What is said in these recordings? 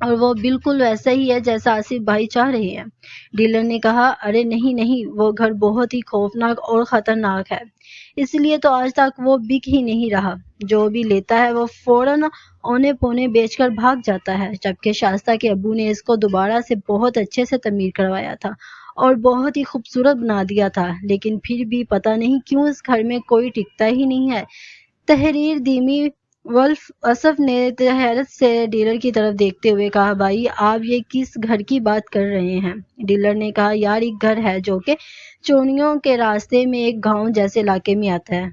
اور وہ بالکل ویسا ہی ہے جیسا آصف بھائی چاہ رہے ہیں۔ ڈیلر نے کہا، ارے نہیں نہیں، وہ گھر بہت ہی خوفناک اور خطرناک ہے، اس لیے تو آج تک وہ بک ہی نہیں رہا۔ جو بھی لیتا ہے وہ فوراً اونے پونے بیچ کر بھاگ جاتا ہے، جبکہ شائستہ کے ابو نے اس کو دوبارہ سے بہت اچھے سے تعمیر کروایا تھا اور بہت ہی خوبصورت بنا دیا تھا، لیکن پھر بھی پتہ نہیں کیوں اس گھر میں کوئی ٹکتا ہی نہیں ہے۔ تحریر دھیمی ولف اسف نے حیرت سے ڈیلر کی طرف دیکھتے ہوئے کہا، بھائی آپ یہ کس گھر کی بات کر رہے ہیں؟ ڈیلر نے کہا، یار ایک گھر ہے جو کہ چونیوں کے راستے میں ایک گاؤں جیسے علاقے میں آتا ہے،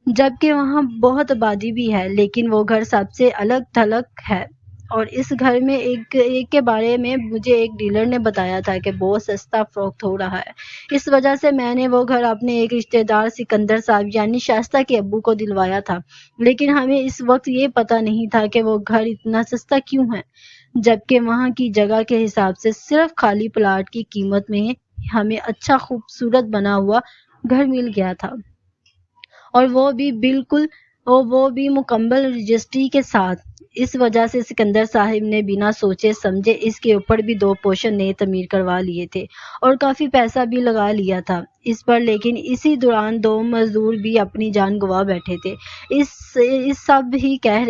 جبکہ وہاں بہت آبادی بھی ہے، لیکن وہ گھر سب سے الگ تھلگ ہے۔ اور اس گھر میں ایک کے بارے میں مجھے ایک ڈیلر نے بتایا تھا کہ بہت سستا فروخت ہو رہا ہے، اس وجہ سے میں نے وہ گھر اپنے ایک رشتہ دار سکندر صاحب یعنی شائستہ کے ابو کو دلوایا تھا، لیکن ہمیں اس وقت یہ پتہ نہیں تھا کہ وہ گھر اتنا سستا کیوں ہے، جبکہ وہاں کی جگہ کے حساب سے صرف خالی پلاٹ کی قیمت میں ہمیں اچھا خوبصورت بنا ہوا گھر مل گیا تھا، اور وہ بھی مکمل رجسٹری کے ساتھ۔ اس وجہ سے سکندر صاحب نے بنا سوچے سمجھے اس کے اوپر بھی 2 پوشن نئے تعمیر کروا لیے تھے اور کافی پیسہ بھی لگا لیا تھا اس پر، لیکن اسی دوران 2 مزدور بھی اپنی جان گنوا بیٹھے تھے۔ یہ سب ہی کہہ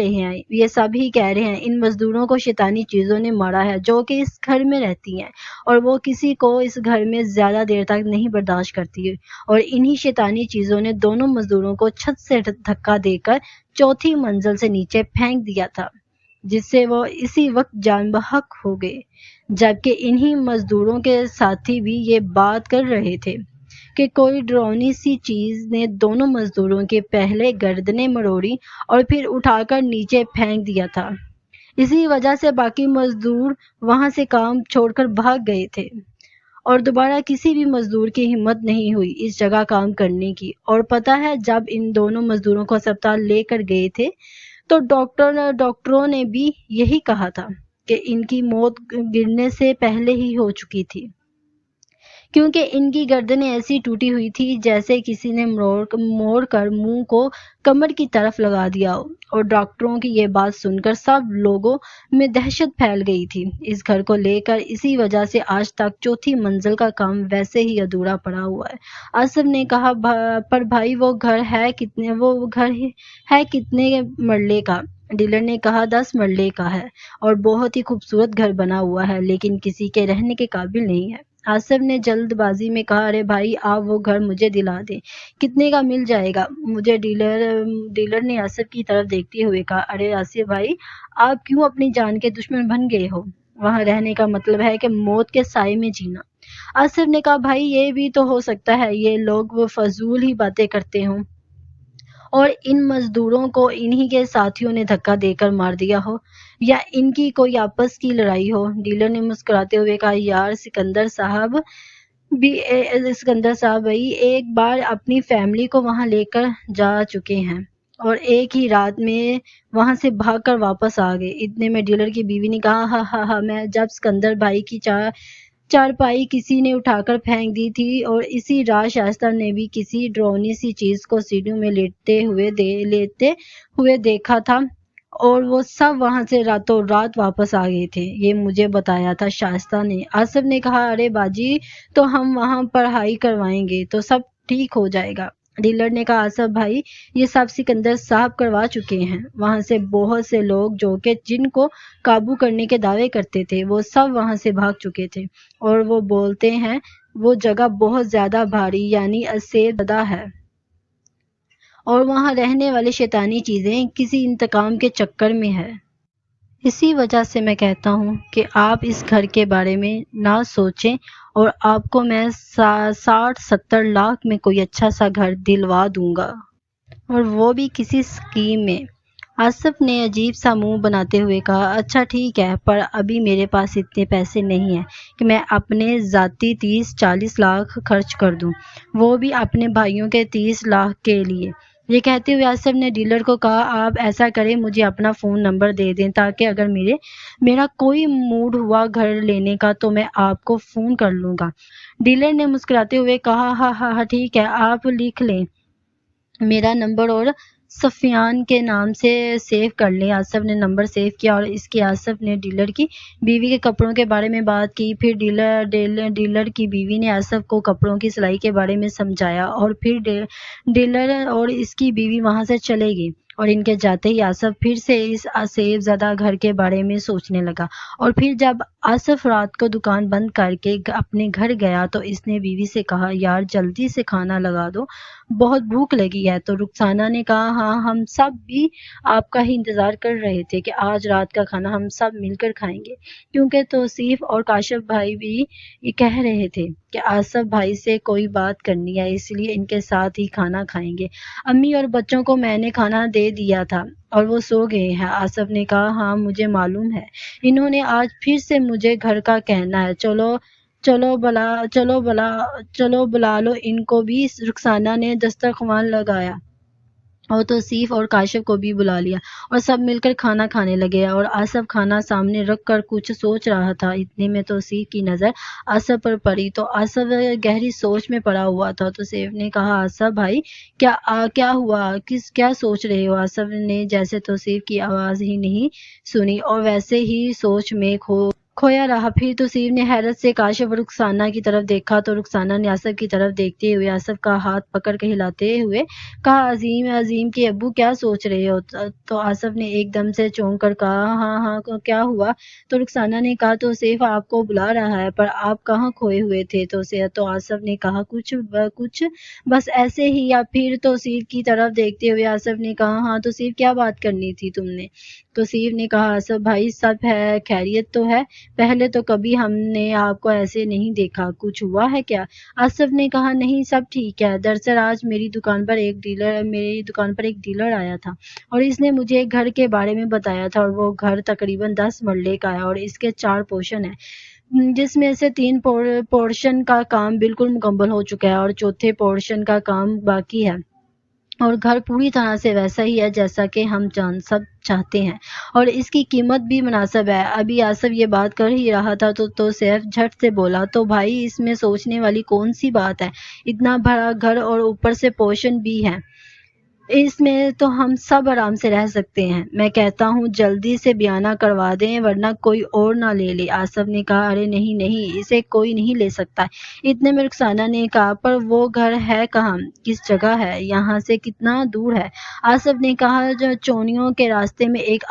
رہے ہیں ان مزدوروں کو شیطانی چیزوں نے مارا ہے جو کہ اس گھر میں رہتی ہیں، اور وہ کسی کو اس گھر میں زیادہ دیر تک نہیں برداشت کرتی، اور انہی شیطانی چیزوں نے دونوں مزدوروں کو چھت سے دھکا دے کر 4تھی منزل سے نیچے پھینک دیا تھا، جس سے وہ اسی وقت جان بحق ہو گئے، جبکہ انہی مزدوروں کے ساتھی بھی یہ بات کر رہے تھے کہ کوئی ڈراؤنی سی چیز نے دونوں مزدوروں کے پہلے گردنیں مروڑی اور پھر اٹھا کر نیچے پھینک دیا تھا۔ اسی وجہ سے باقی مزدور وہاں سے کام چھوڑ کر بھاگ گئے تھے، اور دوبارہ کسی بھی مزدور کی ہمت نہیں ہوئی اس جگہ کام کرنے کی۔ اور پتہ ہے جب ان دونوں مزدوروں کو اسپتال لے کر گئے تھے تو ڈاکٹروں نے بھی یہی کہا تھا کہ ان کی موت گرنے سے پہلے ہی ہو چکی تھی، کیونکہ ان کی گردنیں ایسی ٹوٹی ہوئی تھی جیسے کسی نے موڑ کر منہ کو کمر کی طرف لگا دیا ہو۔ اور ڈاکٹروں کی یہ بات سن کر سب لوگوں میں دہشت پھیل گئی تھی اس گھر کو لے کر۔ اسی وجہ سے آج تک 4تھی منزل کا کام ویسے ہی ادھورا پڑا ہوا ہے۔ آصف نے کہا، پر بھائی وہ گھر ہے کتنے مرلے کا؟ ڈیلر نے کہا، 10 مرلے کا ہے اور بہت ہی خوبصورت گھر بنا ہوا ہے، لیکن کسی کے رہنے کے قابل نہیں ہے۔ آصف نے جلد بازی میں کہا، ارے بھائی آپ وہ گھر مجھے دلا دیں، کتنے کا مل جائے گا مجھے؟ ڈیلر نے آصف کی طرف دیکھتے ہوئے کہا، ارے آصف بھائی آپ کیوں اپنی جان کے دشمن بن گئے ہو؟ وہاں رہنے کا مطلب ہے کہ موت کے سائے میں جینا۔ آصف نے کہا، بھائی یہ بھی تو ہو سکتا ہے یہ لوگ وہ فضول ہی باتیں کرتے ہوں اور ان مزدوروں کو انہی کے ساتھیوں نے دھکا دے کر مار دیا ہو، یا ان کی کوئی آپس کی لڑائی ہو۔ ڈیلر نے مسکراتے ہوئے کہا، یار سکندر صاحب بھائی ایک بار اپنی فیملی کو وہاں لے کر جا چکے ہیں اور ایک ہی رات میں وہاں سے بھاگ کر واپس آ گئے۔ اتنے میں ڈیلر کی بیوی نے کہا، ہاں ہاں ہاں، میں جب سکندر بھائی کی چارپائی کسی نے اٹھا کر پھینک دی تھی، اور اسی رات شائستہ نے بھی کسی ڈراؤنی سی چیز کو سیڑھیوں میں لیٹے ہوئے دیکھا تھا، اور وہ سب وہاں سے راتوں رات واپس آ گئے تھے، یہ مجھے بتایا تھا شائستہ نے۔ آصف نے کہا، ارے باجی تو ہم وہاں پڑھائی کروائیں گے تو سب ٹھیک ہو جائے گا۔ ڈیلر نے کہا، آصف بھائی یہ سب سکندر صاحب کروا چکے ہیں، وہاں سے بہت سے لوگ جو کہ جن کو قابو کرنے کے دعوے کرتے تھے وہ سب وہاں سے بھاگ چکے تھے، اور وہ بولتے ہیں وہ جگہ بہت زیادہ بھاری یعنی اسیر زدہ ہے، اور وہاں رہنے والی شیطانی چیزیں کسی انتقام کے چکر میں ہے۔ اسی وجہ سے میں کہتا ہوں کہ آپ اس گھر کے بارے میں نہ سوچیں، اور آپ کو میں 60-70 لاکھ میں کوئی اچھا سا گھر دلوا دوں گا، اور وہ بھی کسی اسکیم میں۔ آصف نے عجیب سا منہ بناتے ہوئے کہا، اچھا ٹھیک ہے، پر ابھی میرے پاس اتنے پیسے نہیں ہیں کہ میں اپنے ذاتی 30-40 لاکھ خرچ کر دوں، وہ بھی اپنے بھائیوں کے 30 لاکھ کے لیے۔ یہ کہتے ہوئے آصف نے ڈیلر کو کہا، آپ ایسا کریں مجھے اپنا فون نمبر دے دیں تاکہ اگر میرا کوئی موڈ ہوا گھر لینے کا تو میں آپ کو فون کر لوں گا۔ ڈیلر نے مسکراتے ہوئے کہا، ہاں ہاں ہاں ٹھیک ہے، آپ لکھ لیں میرا نمبر اور سفیان کے نام سے سیو کر لیں۔ آصف نے نمبر سیو کیا اور اس کے آصف نے ڈیلر کی بیوی کے کپڑوں کے بارے میں بات کی۔ پھر ڈیلر کی بیوی نے آصف کو کپڑوں کی سلائی کے بارے میں سمجھایا اور پھر ڈیلر اور اس کی بیوی وہاں سے چلے گئی اور ان کے جاتے ہی آصف پھر سے اس سیو زدہ گھر کے بارے میں سوچنے لگا۔ اور پھر جب آصف رات کو دکان بند کر کے اپنے گھر گیا تو اس نے بیوی سے کہا، یار جلدی سے کھانا لگا دو، بہت بھوک لگی ہے۔ تو رخسانہ نے کہا، ہاں ہم سب بھی آپ کا ہی انتظار کر رہے تھے کہ آج رات کا کھانا ہم سب مل کر کھائیں گے، کیونکہ توصیف اور کاشف بھائی بھی یہ کہہ رہے تھے کہ آصف بھائی سے کوئی بات کرنی ہے، اس لیے ان کے ساتھ ہی کھانا کھائیں گے۔ امی اور بچوں کو میں نے کھانا دے دیا تھا اور وہ سو گئے ہیں۔ آصف نے کہا، ہاں مجھے معلوم ہے، انہوں نے آج پھر سے مجھے گھر کا کہنا ہے، چلو بلا لو ان کو بھی۔ رخسانہ نے دسترخوان لگایا اور توصیف اور کاشف کو بھی بلا لیا اور سب مل کر کھانا کھانے لگے اور آصف کھانا سامنے رکھ کر کچھ سوچ رہا تھا۔ اتنے میں توصیف کی نظر آصف پر پڑی تو آصف گہری سوچ میں پڑا ہوا تھا۔ توصیف نے کہا، آصف بھائی کیا ہوا، کیا سوچ رہے ہو؟ آصف نے جیسے توصیف کی آواز ہی نہیں سنی اور ویسے ہی سوچ میں کھویا رہا۔ پھر توصیف نے حیرت سے کاشف اور رخسانہ کی طرف دیکھا تو رخسانہ نے آصف کی طرف دیکھتے ہوئے آصف کا ہاتھ پکڑ کے ہلاتے ہوئے کہا، عظیم کے ابو کیا سوچ رہے ہو؟ تو آصف نے ایک دم سے چونک کر کہا، ہاں کیا ہوا؟ تو رخسانہ نے کہا، توصیف آپ کو بلا رہا ہے، پر آپ کہاں کھوئے ہوئے تھے؟ تو آصف نے کہا، کچھ بس ایسے ہی۔ یا پھر توصیف کی طرف دیکھتے ہوئے آصف نے کہا، ہاں توصیف کیا بات کرنی تھی تم نے؟ توصیف نے کہا، آصف بھائی سب ہے، خیریت تو ہے؟ پہلے تو کبھی ہم نے آپ کو ایسے نہیں دیکھا، کچھ ہوا ہے کیا؟ آصف نے کہا، نہیں سب ٹھیک ہے، دراصل آج میری دکان پر ایک ڈیلر آیا تھا اور اس نے مجھے ایک گھر کے بارے میں بتایا تھا اور وہ گھر تقریباً 10 مرلے کا ہے اور اس کے 4 پورشن ہیں، جس میں سے 3 پورشن کا کام بالکل مکمل ہو چکا ہے اور چوتھے پورشن کا کام باقی ہے، اور گھر پوری طرح سے ویسا ہی ہے جیسا کہ ہم سب چاہتے ہیں اور اس کی قیمت بھی مناسب ہے۔ ابھی آصف یہ بات کر ہی رہا تھا تو سیف جھٹ سے بولا، تو بھائی اس میں سوچنے والی کون سی بات ہے، اتنا بڑا گھر اور اوپر سے پورشن بھی ہے، اس میں تو ہم سب آرام سے رہ سکتے ہیں، میں کہتا ہوں جلدی سے بیانہ کروا دیں ورنہ کوئی اور نہ لے لے۔ آصف نے کہا، ارے نہیں اسے کوئی نہیں لے سکتا۔ اتنے میں رخسانہ نے کہا، پر وہ گھر ہے کہاں، کس جگہ ہے، یہاں سے کتنا دور ہے؟ آصف نے کہا، جو چونیوں کے راستے میں ایک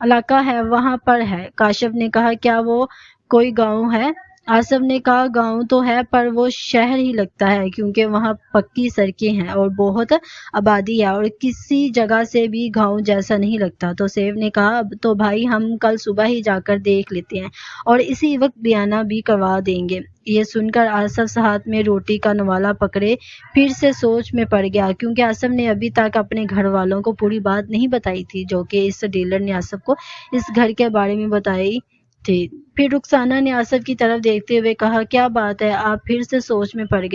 علاقہ ہے وہاں پر ہے۔ کاشف نے کہا، کیا وہ کوئی گاؤں ہے؟ آصف نے کہا، گاؤں تو ہے پر وہ شہر ہی لگتا ہے کیونکہ وہاں پکی سڑکیں ہیں اور بہت آبادی ہے اور کسی جگہ سے بھی گاؤں جیسا نہیں لگتا۔ تو سیف نے کہا، تو بھائی ہم کل صبح ہی جا کر دیکھ لیتے ہیں اور اسی وقت بیانہ بھی کروا دیں گے۔ یہ سن کر آصف ہاتھ میں روٹی کا نوالا پکڑے پھر سے سوچ میں پڑ گیا، کیونکہ آصف نے ابھی تک اپنے گھر والوں کو پوری بات نہیں بتائی تھی جو کہ اس ڈیلر نے آصف کو اس گھر کے بارے میں بتائی تھی۔ پھر رخسانہ نے آصف کی طرف دیکھتے ہوئے کہا، کیا بات ہے، آپ پھر سے سوچ میں پڑ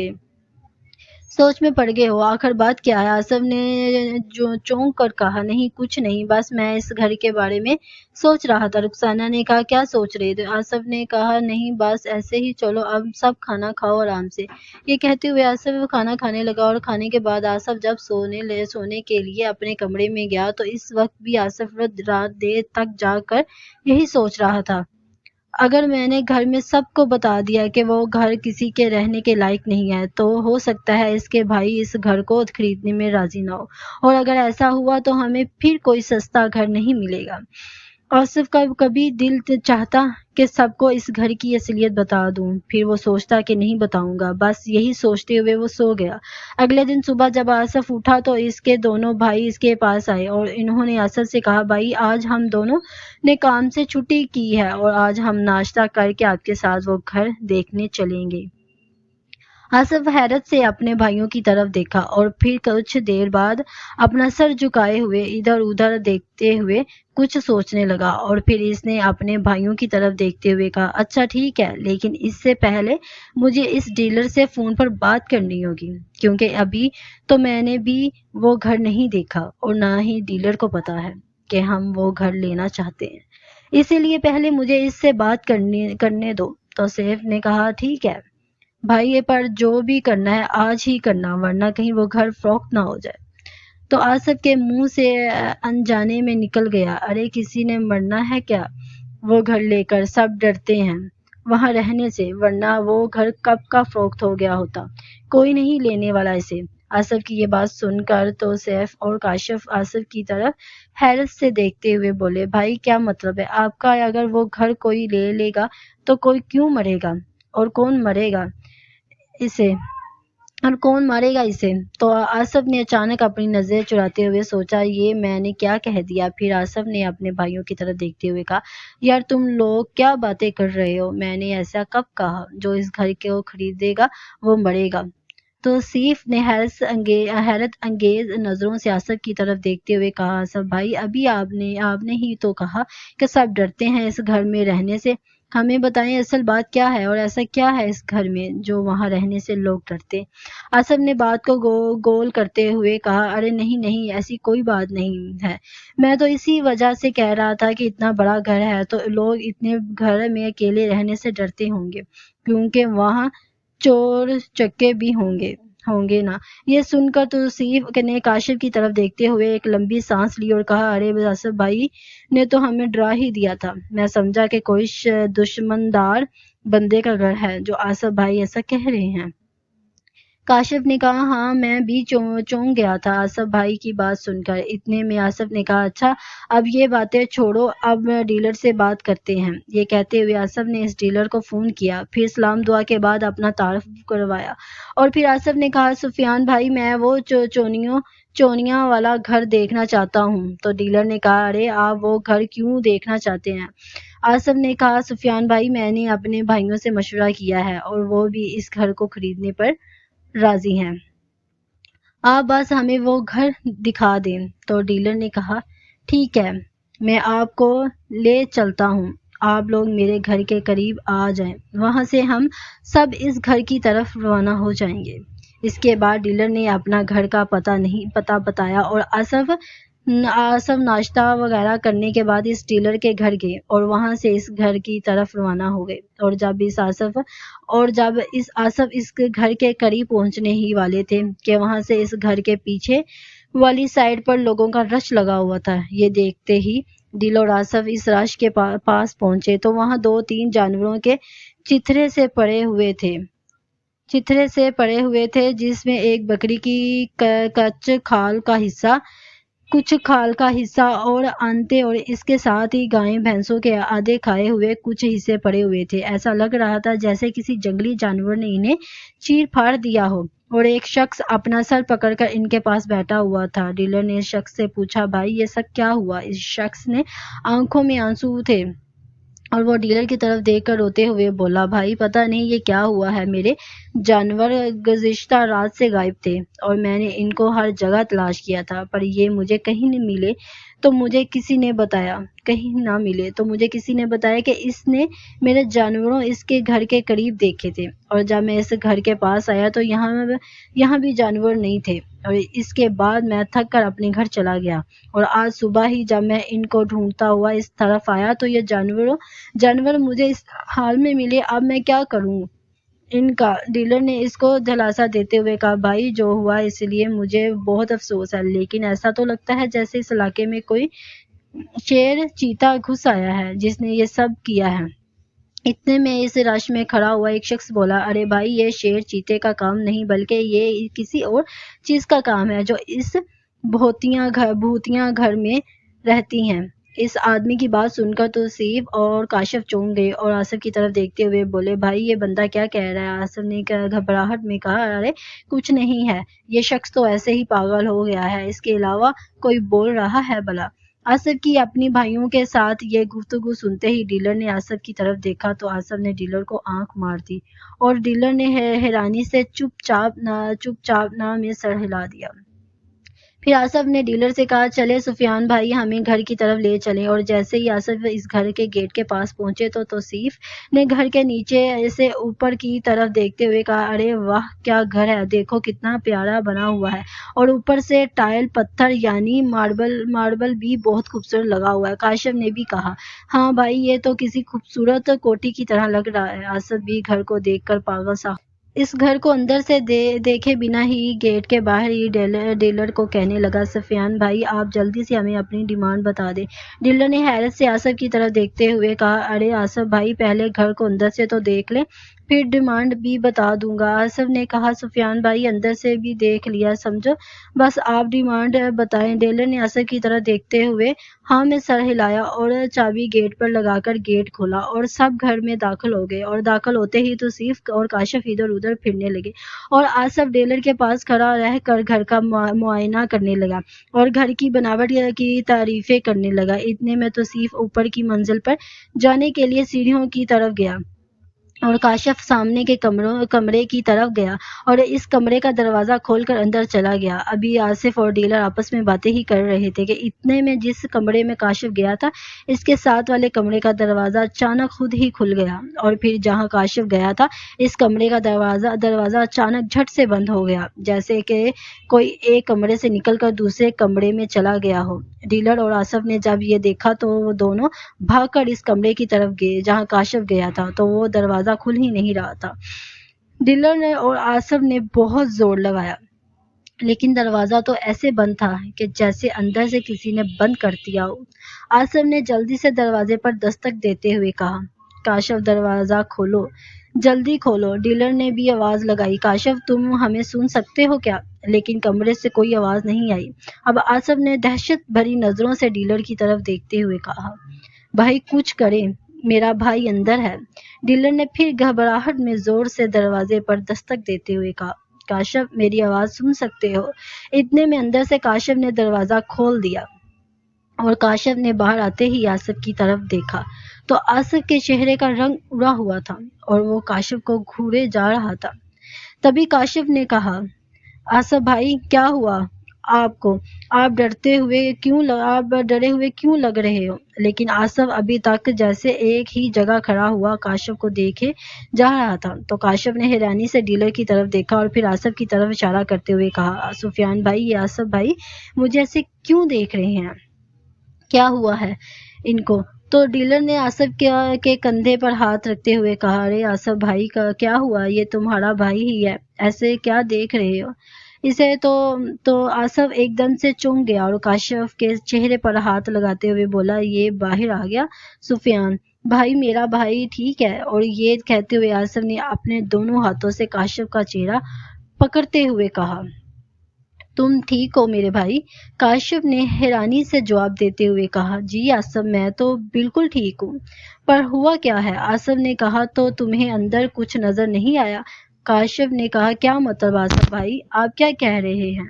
گئے ہو، آخر بات کیا ہے؟ آصف نے چونک کر کہا، نہیں کچھ نہیں، بس میں اس گھر کے بارے میں سوچ رہا تھا۔ رخسانہ نے کہا، کیا سوچ رہے تھے؟ آصف نے کہا، نہیں بس ایسے ہی، چلو اب سب کھانا کھاؤ آرام سے۔ یہ کہتے ہوئے آصف کھانا کھانے لگا اور کھانے کے بعد آصف جب سونے کے لیے اپنے کمرے میں گیا تو اس وقت بھی آصف رات دیر تک جاگ کر یہی سوچ رہا تھا، اگر میں نے گھر میں سب کو بتا دیا کہ وہ گھر کسی کے رہنے کے لائق نہیں ہے تو ہو سکتا ہے اس کے بھائی اس گھر کو خریدنے میں راضی نہ ہو، اور اگر ایسا ہوا تو ہمیں پھر کوئی سستا گھر نہیں ملے گا۔ آصف کا کبھی دل چاہتا کہ سب کو اس گھر کی اصلیت بتا دوں، پھر وہ سوچتا کہ نہیں بتاؤں گا، بس یہی سوچتے ہوئے وہ سو گیا۔ اگلے دن صبح جب آصف اٹھا تو اس کے دونوں بھائی اس کے پاس آئے اور انہوں نے آصف سے کہا، بھائی آج ہم دونوں نے کام سے چھٹی کی ہے اور آج ہم ناشتہ کر کے آپ کے ساتھ وہ گھر دیکھنے چلیں گے۔ آصف حیرت سے اپنے بھائیوں کی طرف دیکھا اور پھر کچھ دیر بعد اپنا سر جھکائے ہوئے ادھر ادھر دیکھتے ہوئے کچھ سوچنے لگا اور پھر اس نے اپنے بھائیوں کی طرف دیکھتے ہوئے کہا، اچھا ٹھیک ہے، لیکن اس سے پہلے مجھے اس ڈیلر سے فون پر بات کرنی ہوگی، کیونکہ ابھی تو میں نے بھی وہ گھر نہیں دیکھا اور نہ ہی ڈیلر کو پتا ہے کہ ہم وہ گھر لینا چاہتے ہیں، اسی لیے پہلے مجھے اس سے بات کرنے دو۔ تو سیف نے کہا، ٹھیک ہے بھائی، پر جو بھی کرنا ہے آج ہی کرنا ورنہ کہیں وہ گھر فروخت نہ ہو جائے۔ تو آصف کے منہ سے انجانے میں نکل گیا، ارے کسی نے مرنا ہے کیا وہ گھر لے کر؟ سب ڈرتے ہیں وہاں رہنے سے، ورنہ وہ گھر کب کا فروخت ہو گیا ہوتا، کوئی نہیں لینے والا اسے۔ آصف کی یہ بات سن کر تو سیف اور کاشف آصف کی طرف حیرت سے دیکھتے ہوئے بولے، بھائی کیا مطلب ہے آپ کا؟ اگر وہ گھر کوئی لے گا تو کوئی کیوں مرے گا؟ اور کون مرے گا اسے؟ اور کون مارے گا اسے؟ تو آصف نے اچانک اپنی نظر چراتے ہوئے سوچا، یہ میں نے کیا کہہ دیا؟ پھر آصف نے اپنے بھائیوں کی طرف دیکھتے ہوئے کہا، یار تم لوگ کیا باتیں کر رہے ہو؟ میں نے ایسا کب کہا؟ جو اس گھر کو خریدے گا وہ مرے گا۔ تو سیف نے حیرت انگیز نظروں سے آصف کی طرف دیکھتے ہوئے کہا، آصف بھائی ابھی آپ نے ہی تو کہا کہ سب ڈرتے ہیں اس گھر میں رہنے سے، ہمیں بتائیں اصل بات کیا ہے، اور ایسا کیا ہے اس گھر میں جو وہاں رہنے سے لوگ ڈرتے؟ آصف نے بات کو گول کرتے ہوئے کہا، ارے نہیں ایسی کوئی بات نہیں ہے، میں تو اسی وجہ سے کہہ رہا تھا کہ اتنا بڑا گھر ہے تو لوگ اتنے گھر میں اکیلے رہنے سے ڈرتے ہوں گے، کیونکہ وہاں چور چکے بھی ہوں گے نا۔ یہ سن کر توصیف نے کاشف کی طرف دیکھتے ہوئے ایک لمبی سانس لی اور کہا، ارے آصف بھائی نے تو ہمیں ڈرا ہی دیا تھا، میں سمجھا کہ کوئی دشمندار بندے کا گھر ہے جو آصف بھائی ایسا کہہ رہے ہیں۔ کاشف نے کہا، ہاں میں بھی چونک گیا تھا آصف بھائی کی بات سن کر۔ اتنے میں آصف نے کہا، اچھا اب یہ باتیں چھوڑو، اب ڈیلر سے بات کرتے ہیں۔ یہ کہتے ہوئے آصف نے اس ڈیلر کو فون کیا، پھر سلام دعا کے بعد اپنا تعارف کروایا، اور پھر آصف نے کہا، سفیان بھائی میں وہ چونیاں والا گھر دیکھنا چاہتا ہوں۔ تو ڈیلر نے کہا، ارے آپ وہ گھر کیوں دیکھنا چاہتے ہیں؟ آصف نے کہا، سفیان بھائی میں نے اپنے بھائیوں سے مشورہ کیا ہے اور وہ بھی اس گھر کو خریدنے پر راضی ہیں، آپ بس ہمیں وہ گھر دکھا دیں۔ تو ڈیلر نے کہا، ٹھیک ہے میں آپ کو لے چلتا ہوں، آپ لوگ میرے گھر کے قریب آ جائیں، وہاں سے ہم سب اس گھر کی طرف روانہ ہو جائیں گے۔ اس کے بعد ڈیلر نے اپنا گھر کا پتہ بتایا اور آصف ناشتہ وغیرہ کرنے کے بعد اس ڈیلر کے گھر گئے اور وہاں سے اس گھر کی طرف روانہ ہو گئے۔ اور جب آصف اس گھر کے قریب پہنچنے ہی والے تھے کہ وہاں سے اس گھر کے پیچھے والی سائڈ پر لوگوں کا رش لگا ہوا تھا۔ یہ دیکھتے ہی ڈیلر اور آصف اس رش کے پاس پہنچے تو وہاں 2-3 جانوروں کے چتھرے سے پڑے ہوئے تھے، جس میں ایک بکری کی کچھ کھال کا حصہ اور انتے، اور اس کے ساتھ ہی گائیں بھینسوں کے آدھے کھائے ہوئے کچھ حصے پڑے ہوئے تھے۔ ایسا لگ رہا تھا جیسے کسی جنگلی جانور نے انہیں چیر پھاڑ دیا ہو، اور ایک شخص اپنا سر پکڑ کر ان کے پاس بیٹھا ہوا تھا۔ ڈیلر نے اس شخص سے پوچھا، بھائی یہ سب کیا ہوا؟ اس شخص نے آنکھوں میں آنسو تھے اور وہ ڈیلر کی طرف دیکھ کر روتے ہوئے بولا، بھائی پتہ نہیں یہ کیا ہوا ہے، میرے جانور گزشتہ رات سے غائب تھے اور میں نے ان کو ہر جگہ تلاش کیا تھا، پر یہ مجھے کہیں نہ ملے تو مجھے کسی نے بتایا کہ اس نے میرے جانوروں اس کے گھر کے قریب دیکھے تھے، اور جب میں اس گھر کے پاس آیا تو یہاں بھی جانور نہیں تھے، اور اس کے بعد میں تھک کر اپنے گھر چلا گیا، اور آج صبح ہی جب میں ان کو ڈھونڈتا ہوا اس طرف آیا تو یہ جانور مجھے اس حال میں ملے، اب میں کیا کروں ان کا؟ ڈیلر نے اس کو دھلاسا دیتے ہوئے کہا، بھائی جو ہوا اس لیے مجھے بہت افسوس ہے، لیکن ایسا تو لگتا ہے جیسے اس علاقے میں کوئی شیر چیتا گھس آیا ہے جس نے یہ سب کیا ہے۔ اتنے میں اس رش میں کھڑا ہوا ایک شخص بولا، ارے بھائی یہ شیر چیتے کا کام نہیں بلکہ یہ کسی اور چیز کا کام ہے جو اس بھوتیاں گھر میں رہتی ہیں۔ اس آدمی کی بات سن کر توصیف اور کاشف چونک گئے اور آصف کی طرف دیکھتے ہوئے بولے، بھائی یہ بندہ کیا کہہ رہا ہے؟ آصف نے گھبراہٹ میں کہا، ارے کچھ نہیں ہے، یہ شخص تو ایسے ہی پاگل ہو گیا ہے، اس کے علاوہ کوئی بول رہا ہے بھلا؟ آصف کی اپنی بھائیوں کے ساتھ یہ گفتگو سنتے ہی ڈیلر نے آصف کی طرف دیکھا تو آصف نے ڈیلر کو آنکھ مار دی اور ڈیلر نے حیرانی سے چپ چاپ نہ میں سر ہلا دیا۔ پھر آصف نے ڈیلر سے کہا، چلے سفیان بھائی ہمیں گھر کی طرف لے چلیں، اور جیسے ہی آصف اس گھر کے گیٹ کے پاس پہنچے تو توصیف نے گھر کے نیچے سے اوپر کی طرف دیکھتے ہوئے کہا، ارے واہ کیا گھر ہے، دیکھو کتنا پیارا بنا ہوا ہے، اور اوپر سے ٹائل پتھر یعنی ماربل بھی بہت خوبصورت لگا ہوا ہے۔ کاشف نے بھی کہا، ہاں بھائی یہ تو کسی خوبصورت کوٹھی کی طرح لگ رہا ہے۔ آصف بھی گھر کو دیکھ کر پاگل سا اس گھر کو اندر سے دیکھے بنا ہی گیٹ کے باہر ہی ڈیلر کو کہنے لگا، سفیان بھائی آپ جلدی سے ہمیں اپنی ڈیمانڈ بتا دیں۔ ڈیلر نے حیرت سے آصف کی طرف دیکھتے ہوئے کہا، ارے آصف بھائی پہلے گھر کو اندر سے تو دیکھ لیں، پھر ڈیمانڈ بھی بتا دوں گا۔ آصف نے کہا، سفیان بھائی اندر سے بھی دیکھ لیا سمجھو، بس آپ ڈیمانڈ بتائیں۔ ڈیلر نے آصف کی طرف دیکھتے ہوئے ہاں میں سر ہلایا اور چابی گیٹ پر لگا کر گیٹ کھولا اور سب گھر میں داخل ہو گئے، اور داخل ہوتے ہی توصیف اور کاشف ادھر ادھر پھرنے لگے اور آصف ڈیلر کے پاس کھڑا رہ کر گھر کا معائنہ کرنے لگا اور گھر کی بناوٹ کی تعریفیں کرنے لگا۔ اتنے میں توصیف اوپر کی منزل پر جانے کے لیے سیڑھیوں کی طرف گیا اور کاشف سامنے کے کمرے کی طرف گیا اور اس کمرے کا دروازہ کھول کر اندر چلا گیا۔ ابھی آصف اور ڈیلر آپس میں باتیں ہی کر رہے تھے کہ اتنے میں جس کمرے میں کاشف گیا تھا اس کے ساتھ والے کمرے کا دروازہ اچانک خود ہی کھل گیا، اور پھر جہاں کاشف گیا تھا اس کمرے کا دروازہ اچانک جھٹ سے بند ہو گیا، جیسے کہ کوئی ایک کمرے سے نکل کر دوسرے کمرے میں چلا گیا ہو۔ ڈیلر اور آصف نے جب یہ دیکھا تو وہ دونوں بھاگ کر اس کمرے کی طرف گئے جہاں کاشف گیا تھا، تو وہ دروازہ کھل ہی نہیں رہا تھا۔ ڈیلر نے اور آصف نے بہت زور لگایا، لیکن دروازہ تو ایسے بند تھا کہ جیسے اندر سے کسی نے بند کر دیا ہو۔ آصف نے جلدی سے دروازے پر دستک دیتے ہوئے کہا، کاشف دروازہ کھولو، جلدی کھولو۔ ڈیلر نے بھی آواز لگائی، کاشف تم ہمیں سن سکتے ہو کیا؟ لیکن کمرے سے کوئی آواز نہیں آئی۔ اب آصف نے دہشت بھری نظروں سے ڈیلر کی طرف دیکھتے ہوئے کہا، بھائی کچھ کریں، میرا بھائی اندر ہے۔ ڈیلر نے پھر گھبراہٹ میں زور سے دروازے پر دستک دیتے ہوئے کہا، کاشف میری آواز سن سکتے ہو؟ اتنے میں اندر سے کاشف نے دروازہ کھول دیا اور کاشف نے باہر آتے ہی آصف کی طرف دیکھا تو آصف کے چہرے کا رنگ اڑا ہوا تھا اور وہ کاشف کو گھورے جا رہا تھا۔ تبھی کاشف نے کہا، آصف بھائی کیا ہوا آپ کو؟ آپ ڈرے ہوئے کیوں لگ رہے ہو؟ لیکن آصف ابھی تک جیسے ایک ہی جگہ کھڑا ہوا کاشف کو دیکھے جا رہا تھا، تو کاشف نے حیرانی سے ڈیلر کی طرف دیکھا اور پھر آصف کی طرف اشارہ کرتے ہوئے کہا، سفیان بھائی یہ آصف بھائی مجھے ایسے کیوں دیکھ رہے ہیں؟ کیا ہوا ہے ان کو؟ تو ڈیلر نے آصف کے کندھے پر ہاتھ رکھتے ہوئے کہا، ارے آصف بھائی کا کیا ہوا؟ یہ تمہارا بھائی ہی ہے، ایسے کیا دیکھ رہے ہو اسے؟ تو آصف ایک دم سے چونک گیا اور کاشف کے چہرے پر ہاتھ لگاتے ہوئے بولا، یہ باہر آ گیا سفیان بھائی، میرا بھائی ٹھیک ہے؟ اور یہ کہتے ہوئے آصف نے اپنے دونوں ہاتھوں سے کاشف کا چہرہ پکڑتے ہوئے کہا، تم ٹھیک ہو میرے بھائی؟ کاشف نے حیرانی سے جواب دیتے ہوئے کہا، جی آصف میں تو بالکل ٹھیک ہوں، پر ہوا کیا ہے؟ آصف نے کہا، تو تمہیں اندر کچھ نظر نہیں آیا؟ کاشف نے کہا، کیا مطلب آصف بھائی آپ کیا کہہ رہے ہیں؟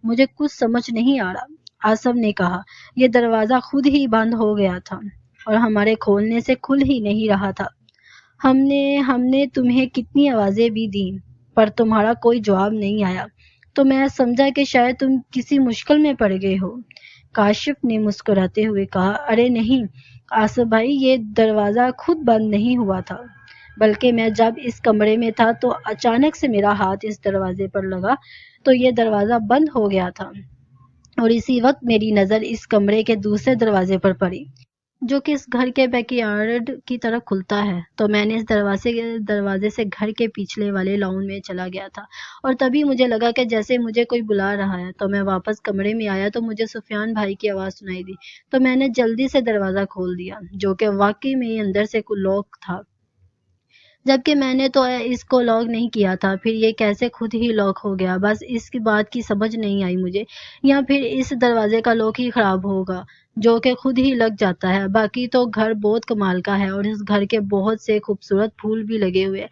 مجھے کچھ سمجھ نہیں آ رہا۔ آصف نے کہا، یہ دروازہ خود ہی بند ہو گیا تھا اور ہمارے کھولنے سے کھل ہی نہیں رہا تھا۔ ہم نے تمہیں کتنی آوازیں بھی دیں پر تمہارا کوئی جواب نہیں آیا، تو میں سمجھا کہ شاید تم کسی مشکل میں پڑ گئے ہو۔ کاشف نے مسکراتے ہوئے کہا، ارے نہیں آصف بھائی، یہ دروازہ خود بند نہیں ہوا تھا، بلکہ میں جب اس کمرے میں تھا تو اچانک سے میرا ہاتھ اس دروازے پر لگا تو یہ دروازہ بند ہو گیا تھا، اور اسی وقت میری نظر اس کمرے کے دوسرے دروازے پر پڑی جو کہ اس گھر کے بیک یارڈ کی طرف کھلتا ہے، تو میں نے اس دروازے سے گھر کے پچھلے والے لان میں چلا گیا تھا، اور تبھی مجھے لگا کہ جیسے مجھے کوئی بلا رہا ہے، تو میں واپس کمرے میں آیا تو مجھے سفیان بھائی کی آواز سنائی دی، تو میں نے جلدی سے دروازہ کھول دیا جو کہ واقعی میں اندر سے لاک تھا، جبکہ میں نے تو اس کو لاک نہیں کیا تھا۔ پھر یہ کیسے خود ہی لاک ہو گیا، بس اس کی بات کی سمجھ نہیں آئی مجھے، یا پھر اس دروازے کا لاک ہی خراب ہوگا جو کہ خود ہی لگ جاتا ہے۔ باقی تو گھر بہت کمال کا ہے اور اس گھر کے بہت سے خوبصورت پھول بھی لگے ہوئے،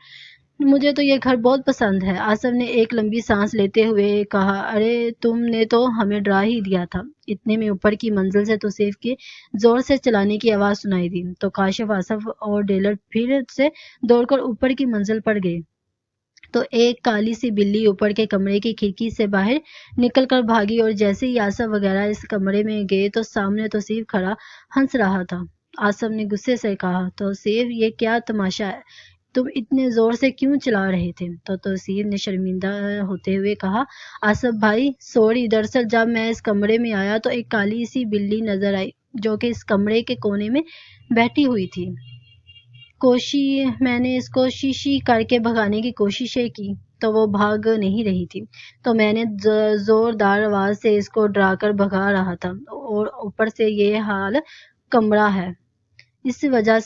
مجھے تو یہ گھر بہت پسند ہے۔ آصف نے ایک لمبی سانس لیتے ہوئے کہا، ارے تم نے تو ہمیں ڈرا ہی دیا تھا۔ اتنے میں اوپر کی منزل سے توصیف کے زور سے چلانے کی آواز سنائی دی، تو کاشف، آصف اور ڈیلر پھر سے دوڑ کر اوپر کی منزل پر گئے تو ایک کالی سی بلی اوپر کے کمرے کی کھڑکی سے باہر نکل کر بھاگی، اور جیسے ہی آصف وغیرہ اس کمرے میں گئے تو سامنے توصیف کھڑا ہنس رہا تھا۔ آصف نے غصے سے کہا، توصیف یہ کیا تماشا ہے، تم اتنے زور سے کیوں چلا رہے تھے؟ تو توصیف نے شرمندہ ہوتے ہوئے کہا، آصف بھائی سوری، دراصل جب میں اس کمرے میں آیا تو ایک کالی سی بلی نظر آئی جو کہ اس کمرے کے کونے میں بیٹھی ہوئی تھی، میں نے اس کو شیشی کر کے بھگانے کی کوششیں کی تو وہ بھاگ نہیں رہی تھی، تو میں نے زوردار آواز سے اس کو ڈرا کر بھگا رہا تھا، اور اوپر سے یہ حال کمرہ ہے۔ اسی وجہ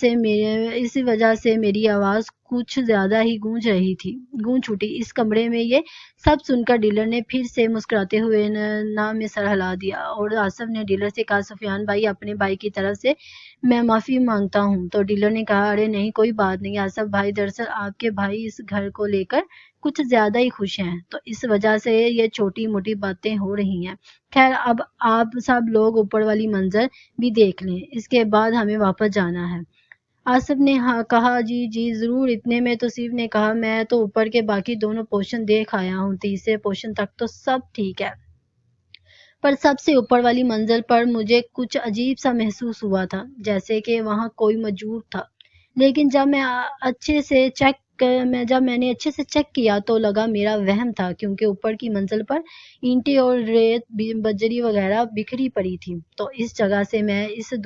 سے میری آواز کچھ زیادہ ہی گونج اٹھی۔ اس کمرے میں یہ سب سن کر ڈیلر نے پھر سے مسکراتے ہوئے نہ میں سر ہلا دیا، اور آصف نے ڈیلر سے کہا، سفیان بھائی، اپنے بھائی کی طرف سے میں معافی مانگتا ہوں۔ تو ڈیلر نے کہا، ارے نہیں، کوئی بات نہیں آصف بھائی، دراصل آپ کے بھائی اس گھر کو لے کر کچھ زیادہ ہی خوش ہیں، تو اس وجہ سے یہ چھوٹی موٹی باتیں ہو رہی ہیں۔ خیر، اب آپ سب لوگ اوپر والی منظر بھی دیکھ لیں، اس کے بعد ہمیں واپس جانا ہے۔ آصف نے کہا، جی ضرور۔ اتنے میں توصیف نے کہا، میں تو اوپر کے باقی دونوں پورشن دیکھ آیا ہوں، تیسرے پورشن تک تو سب ٹھیک ہے، پر سب سے اوپر والی منزل پر مجھے کچھ عجیب سا محسوس ہوا تھا، جیسے کہ وہاں کوئی موجود تھا، لیکن جب میں نے اچھے سے چیک کیا تو لگا میرا وہم تھا، کیونکہ اوپر کی منزل پر اینٹیں اور ریت بجری وغیرہ بکھری پڑی تھی۔ تو اس جگہ سے میں اسے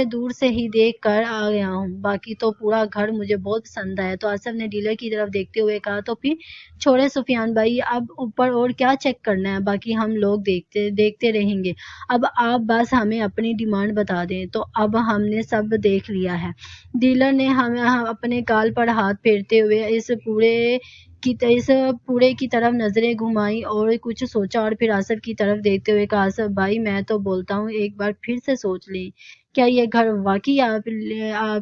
دور سے ہی دیکھ کر آ گیا ہوں، باقی تو پورا گھر مجھے بہت پسند آیا۔ تو آصف نے ڈیلر کی طرف دیکھتے ہوئے کہا، تو پھر چھوڑے سفیان بھائی، اب اوپر اور کیا چیک کرنا ہے، باقی ہم لوگ دیکھتے رہیں گے، اب آپ بس ہمیں اپنی ڈیمانڈ بتا دیں۔ تو اب ہم نے سب دیکھ لیا ہے۔ ڈیلر نے اپنے گال پر ہاتھ پھیرتے ہوئے اس پورے کی طرف نظریں گھمائیں اور کچھ سوچا، اور پھر آصف کی طرف دیکھتے ہوئے کہا، آصف بھائی، میں تو بولتا ہوں ایک بار پھر سے سوچ لیں، کیا یہ گھر واقعی آپ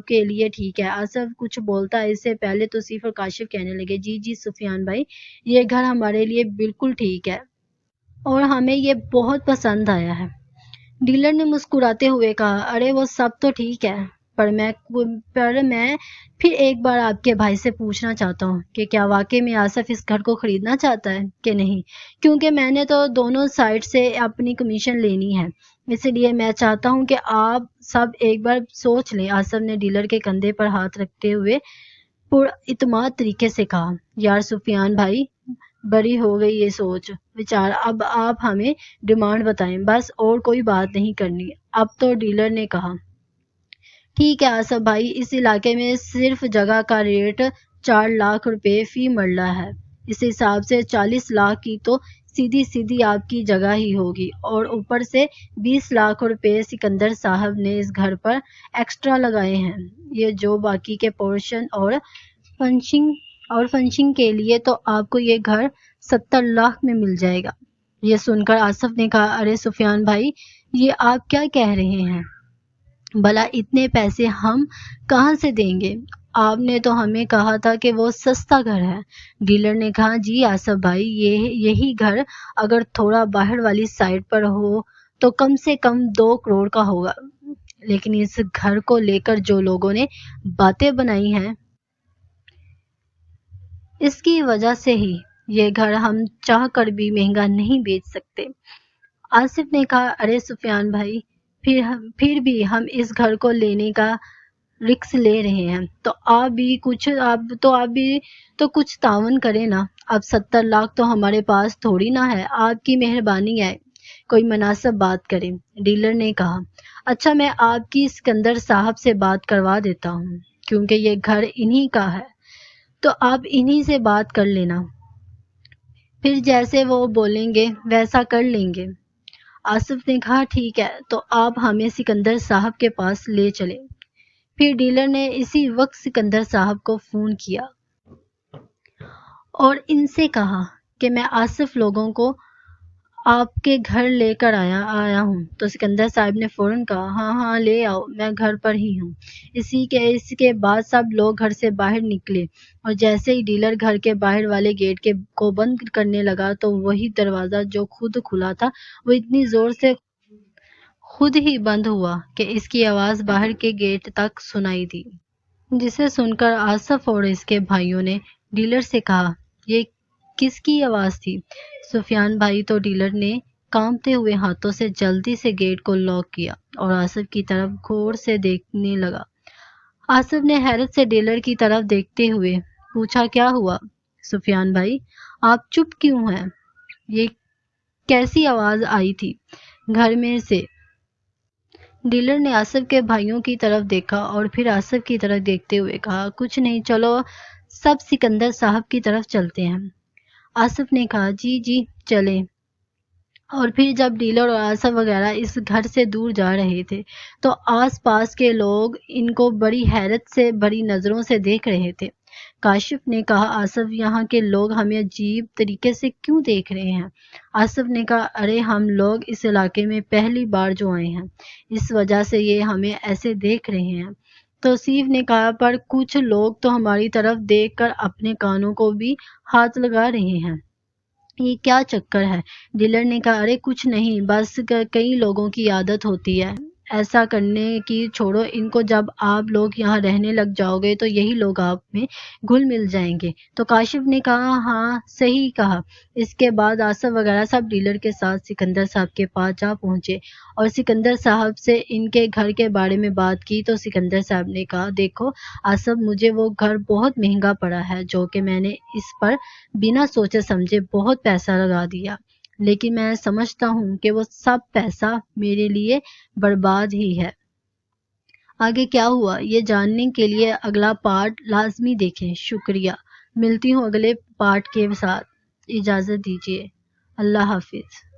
کے لیے ٹھیک ہے؟ آصف کچھ بولتا اس سے پہلے توصیف اور کاشف کہنے لگے، جی سفیان بھائی، یہ گھر ہمارے لیے بالکل ٹھیک ہے اور ہمیں یہ بہت پسند آیا ہے۔ ڈیلر نے مسکراتے ہوئے کہا، ارے وہ سب تو ٹھیک ہے، پر میں پھر ایک بار آپ کے بھائی سے پوچھنا چاہتا ہوں کہ کیا واقعی میں آصف اس گھر کو خریدنا چاہتا ہے کہ نہیں، کیونکہ میں نے تو دونوں سائڈ سے اپنی کمیشن لینی ہے، اس لیے میں چاہتا ہوں کہ آپ سب ایک بار سوچ لیں۔ آصف نے ڈیلر کے کندھے پر ہاتھ رکھتے ہوئے پر اعتماد طریقے سے کہا، یار سفیان بھائی، بڑی ہو گئی یہ سوچ وچار، اب آپ ہمیں ڈیمانڈ بتائیں، بس اور کوئی بات نہیں کرنی۔ اب تو ڈیلر نے کہا، ٹھیک ہے آصف بھائی، اس علاقے میں صرف جگہ کا ریٹ 4 لاکھ روپے فی مرلہ ہے، اس حساب سے 40 لاکھ کی تو سیدھی آپ کی جگہ ہی ہوگی، اور اوپر سے 20 لاکھ روپے سکندر صاحب نے اس گھر پر ایکسٹرا لگائے ہیں، یہ جو باقی کے پورشن اور فنشنگ کے لیے تو آپ کو یہ گھر 70 لاکھ میں مل جائے گا۔ یہ سن کر آصف نے کہا، ارے سفیان بھائی، یہ آپ کیا کہہ رہے ہیں؟ بھلا اتنے پیسے ہم کہاں سے دیں گے؟ آپ نے تو ہمیں کہا تھا کہ وہ سستا گھر ہے۔ ڈیلر نے کہا، جی آصف بھائی، یہی گھر اگر تھوڑا باہر والی سائڈ پر ہو تو کم سے کم 2 کروڑ کا ہوگا، لیکن اس گھر کو لے کر جو لوگوں نے باتیں بنائی ہیں، اس کی وجہ سے ہی یہ گھر ہم چاہ کر بھی مہنگا نہیں بیچ سکتے۔ آصف نے کہا، ارے سفیان بھائی، پھر بھی ہم اس گھر کو لینے کا رسک لے رہے ہیں، تو آپ بھی کچھ تعاون کریں نا۔ اب 70 لاکھ تو ہمارے پاس تھوڑی نہ ہے، آپ کی مہربانی ہے، کوئی مناسب بات کریں۔ ڈیلر نے کہا، اچھا، میں آپ کی سکندر صاحب سے بات کروا دیتا ہوں، کیونکہ یہ گھر انہی کا ہے، تو آپ انہی سے بات کر لینا، پھر جیسے وہ بولیں گے ویسا کر لیں گے۔ آصف نے کہا، ٹھیک ہے، تو آپ ہمیں سکندر صاحب کے پاس لے چلیں۔ پھر ڈیلر نے اسی وقت سکندر صاحب کو فون کیا اور ان سے کہا کہ میں آصف لوگوں کو آپ کے گھر لے کر آیا ہوں۔ تو سکندر صاحب نے فوراً کہا، ہاں لے آؤ، میں گھر پر ہی ہوں۔ اس کے بعد سب لوگ گھر سے باہر نکلے، اور جیسے ہی ڈیلر گھر کے باہر والے گیٹ کو بند کرنے لگا تو وہی دروازہ جو خود کھلا تھا وہ اتنی زور سے خود ہی بند ہوا کہ اس کی آواز باہر کے گیٹ تک سنائی دی، جسے سن کر آصف اور اس کے بھائیوں نے ڈیلر سے کہا، یہ کس کی آواز تھی؟ سفیان بھائی، تو ڈیلر نے کانپتے ہوئے ہاتھوں سے جلدی سے گیٹ کو لاک کیا اور آصف کی طرف غور سے دیکھنے لگا۔ آصف نے حیرت سے ڈیلر کی طرف دیکھتے ہوئے پوچھا، کیا ہوا سفیان بھائی، آپ چپ کیوں ہیں؟ یہ کیسی آواز آئی تھی گھر میں سے؟ ڈیلر نے آصف کے بھائیوں کی طرف دیکھا اور پھر آصف کی طرف دیکھتے ہوئے کہا، کچھ نہیں، چلو سب سکندر صاحب کی طرف چلتے ہیں۔ آصف نے کہا، جی جی چلیں۔ اور پھر جب ڈیلر اور آصف وغیرہ اس گھر سے دور جا رہے تھے تو آس پاس کے لوگ ان کو بڑی حیرت سے بڑی نظروں سے دیکھ رہے تھے۔ کاشف نے کہا، آصف یہاں کے لوگ ہمیں عجیب طریقے سے کیوں دیکھ رہے ہیں؟ آصف نے کہا، ارے ہم لوگ اس علاقے میں پہلی بار جو آئے ہیں، اس وجہ سے یہ ہمیں ایسے دیکھ رہے ہیں۔ توصیف نے کہا، پر کچھ لوگ تو ہماری طرف دیکھ کر اپنے کانوں کو بھی ہاتھ لگا رہے ہیں۔ یہ کیا چکر ہے؟ ڈیلر نے کہا، ارے کچھ نہیں، بس کئی لوگوں کی عادت ہوتی ہے ایسا کرنے کی۔ چھوڑو ان کو، جب آپ لوگ یہاں رہنے لگ جاؤ گے تو یہی لوگ آپ میں گھل مل جائیں گے۔ تو کاشف نے کہا، ہاں صحیح کہا۔ اس کے بعد آصف وغیرہ سب ڈیلر کے ساتھ سکندر صاحب کے پاس جا پہنچے اور سکندر صاحب سے ان کے گھر کے بارے میں بات کی تو سکندر صاحب نے کہا، دیکھو آصف، مجھے وہ گھر بہت مہنگا پڑا ہے جو کہ میں نے اس پر بنا سوچے سمجھے بہت پیسہ لگا دیا، لیکن میں سمجھتا ہوں کہ وہ سب پیسہ میرے لیے برباد ہی ہے۔ آگے کیا ہوا یہ جاننے کے لیے اگلا پارٹ لازمی دیکھیں۔ شکریہ، ملتی ہوں اگلے پارٹ کے ساتھ۔ اجازت دیجیے، اللہ حافظ۔